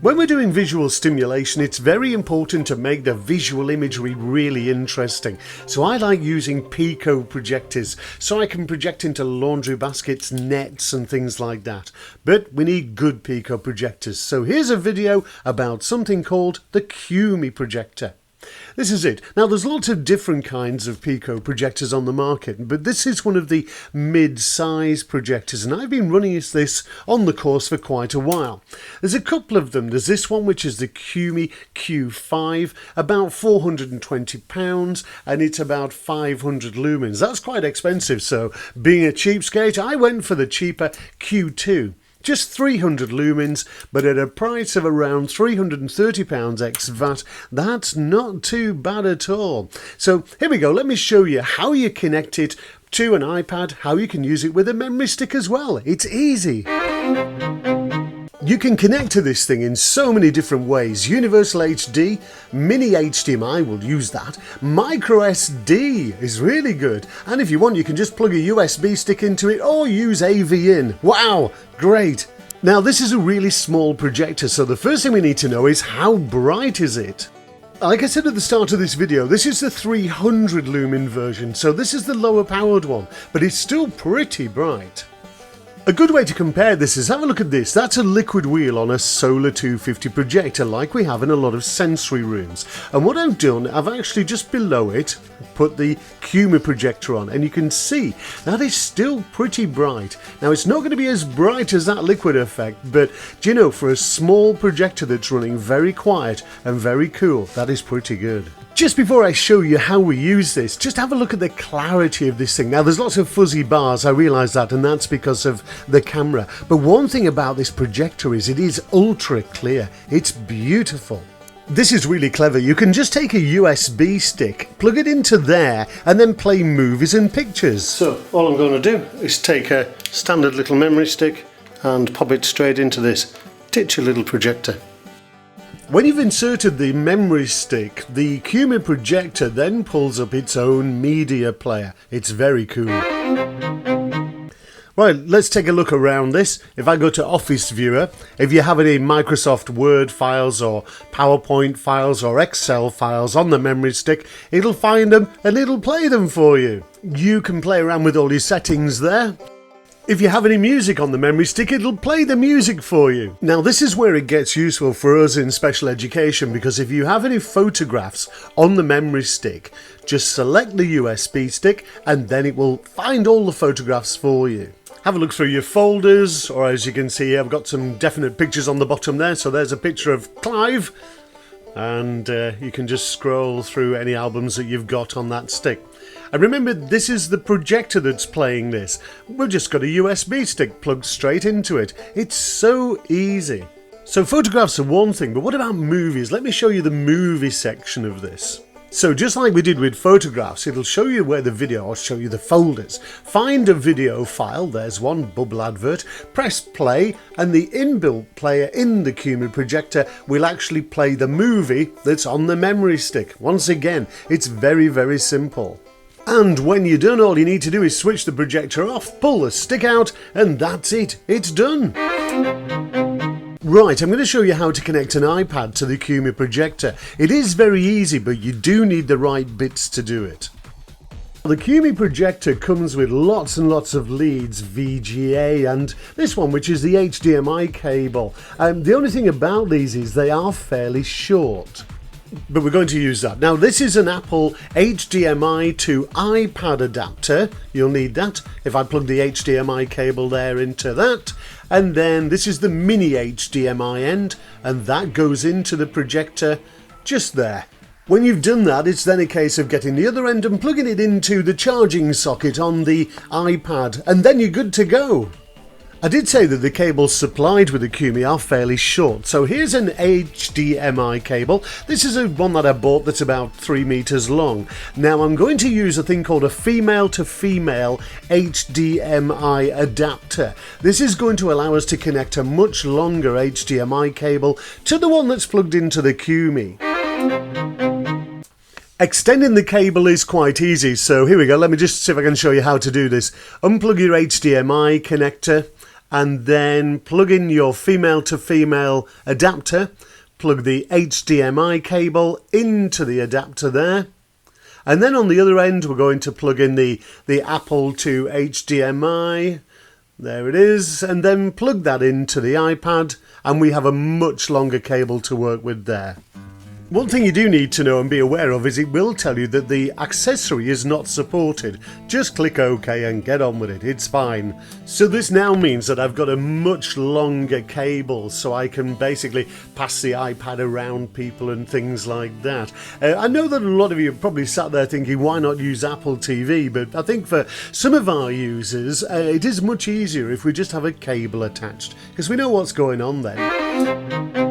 When we're doing visual stimulation, it's very important to make the visual imagery really interesting. So I like using Pico projectors, so I can project into laundry baskets, nets and things like that. But we need good Pico projectors. So here's a video about something called the Qumi projector. This is it. Now there's lots of different kinds of Pico projectors on the market, but this is one of the mid-size projectors, and I've been running this on the course for quite a while. There's a couple of them. There's this one, which is the Qumi Q5, about £420, and it's about 500 lumens. That's quite expensive, so being a cheapskate, I went for the cheaper Q2. Just 300 lumens, but at a price of around £330 ex VAT, that's not too bad at all. So here we go, let me show you how you connect it to an iPad, how you can use it with a memory stick as well. It's easy. You can connect to this thing in so many different ways. Universal HD, mini HDMI, we'll use that. Micro SD is really good. And if you want, you can just plug a USB stick into it or use AV in. Wow, great. Now this is a really small projector, so the first thing we need to know is how bright is it? Like I said at the start of this video, this is the 300 lumen version, so this is the lower powered one, but it's still pretty bright. A good way to compare this is have a look at this. That's a liquid wheel on a Solar 250 projector like we have in a lot of sensory rooms. And what I've done, I've actually just below it put the Qumi projector on, and you can see that is still pretty bright. Now it's not going to be as bright as that liquid effect, but do you know, for a small projector that's running very quiet and very cool, that is pretty good. Just before I show you how we use this, just have a look at the clarity of this thing. Now there's lots of fuzzy bars, I realise that, and that's because of the camera. But one thing about this projector is it is ultra clear. It's beautiful. This is really clever. You can just take a USB stick, plug it into there, and then play movies and pictures. So all I'm going to do is take a standard little memory stick and pop it straight into this titular little projector. When you've inserted the memory stick, the Qumi projector then pulls up its own media player. It's very cool. Right, let's take a look around this. If I go to Office Viewer, if you have any Microsoft Word files or PowerPoint files or Excel files on the memory stick, it'll find them and it'll play them for you. You can play around with all your settings there. If you have any music on the memory stick, it'll play the music for you. Now this is where it gets useful for us in special education, because if you have any photographs on the memory stick, just select the USB stick and then it will find all the photographs for you. Have a look through your folders, or as you can see, I've got some definite pictures on the bottom there. So there's a picture of Clive, and you can just scroll through any albums that you've got on that stick. And remember, this is the projector that's playing this. We've just got a USB stick plugged straight into it. It's so easy. So photographs are one thing, but what about movies? Let me show you the movie section of this. So just like we did with photographs, it'll show you where the video, or show you the folders. Find a video file, there's one bubble advert, press play, and the inbuilt player in the Qumi projector will actually play the movie that's on the memory stick. Once again, it's very, very simple. And when you're done, all you need to do is switch the projector off, pull the stick out, and that's it. It's done. Right, I'm going to show you how to connect an iPad to the Qumi projector. It is very easy, but you do need the right bits to do it. The Qumi projector comes with lots and lots of leads, VGA, and this one, which is the HDMI cable. The only thing about these is they are fairly short, but we're going to use that. Now this is an Apple HDMI to iPad adapter. You'll need that. If I plug the HDMI cable there into that, and then this is the mini HDMI end, and that goes into the projector just there. When you've done that, it's then a case of getting the other end and plugging it into the charging socket on the iPad, and then you're good to go. I did say that the cables supplied with the Qumi are fairly short, so here's an HDMI cable. This is one that I bought that's about 3 meters long. Now I'm going to use a thing called a female to female HDMI adapter. This is going to allow us to connect a much longer HDMI cable to the one that's plugged into the Qumi. Extending the cable is quite easy, so here we go. Let me just see if I can show you how to do this. Unplug your HDMI connector and then plug in your female to female adapter. Plug the HDMI cable into the adapter there. And then on the other end we're going to plug in the Apple to HDMI. There it is. And then plug that into the iPad and we have a much longer cable to work with there. One thing you do need to know and be aware of is it will tell you that the accessory is not supported. Just click OK and get on with it, it's fine. So this now means that I've got a much longer cable so I can basically pass the iPad around people and things like that. I know that a lot of you probably sat there thinking why not use Apple TV, but I think for some of our users it is much easier if we just have a cable attached because we know what's going on then.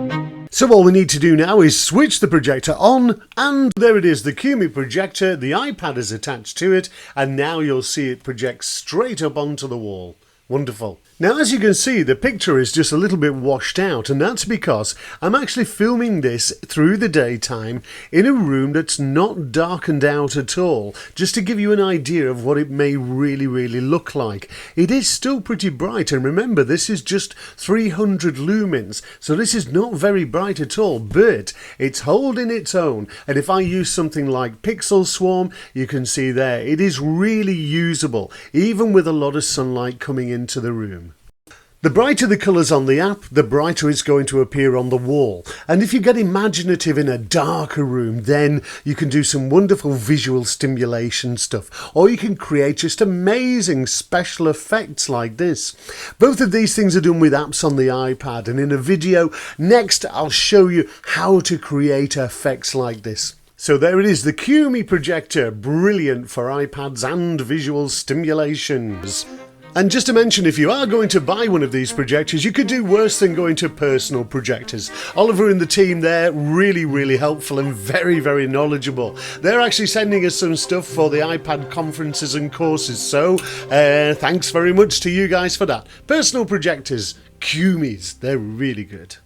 So all we need to do now is switch the projector on, and there it is, the Qumi projector. The iPad is attached to it, and now you'll see it project straight up onto the wall. Wonderful. Now as you can see, the picture is just a little bit washed out, and that's because I'm actually filming this through the daytime in a room that's not darkened out at all, just to give you an idea of what it may really look like. It is still pretty bright, and remember this is just 300 lumens, so this is not very bright at all, but it's holding its own. And if I use something like Pixel Swarm, you can see there, it is really usable, even with a lot of sunlight coming into the room. The brighter the colours on the app, the brighter it's going to appear on the wall. And if you get imaginative in a darker room, then you can do some wonderful visual stimulation stuff. Or you can create just amazing special effects like this. Both of these things are done with apps on the iPad, and in a video next I'll show you how to create effects like this. So there it is, the Qumi projector, brilliant for iPads and visual stimulations. And just to mention, if you are going to buy one of these projectors, you could do worse than going to Personal Projectors. Oliver and the team there, really helpful and very knowledgeable. They're actually sending us some stuff for the iPad conferences and courses, so thanks very much to you guys for that. Personal Projectors, Qumis, they're really good.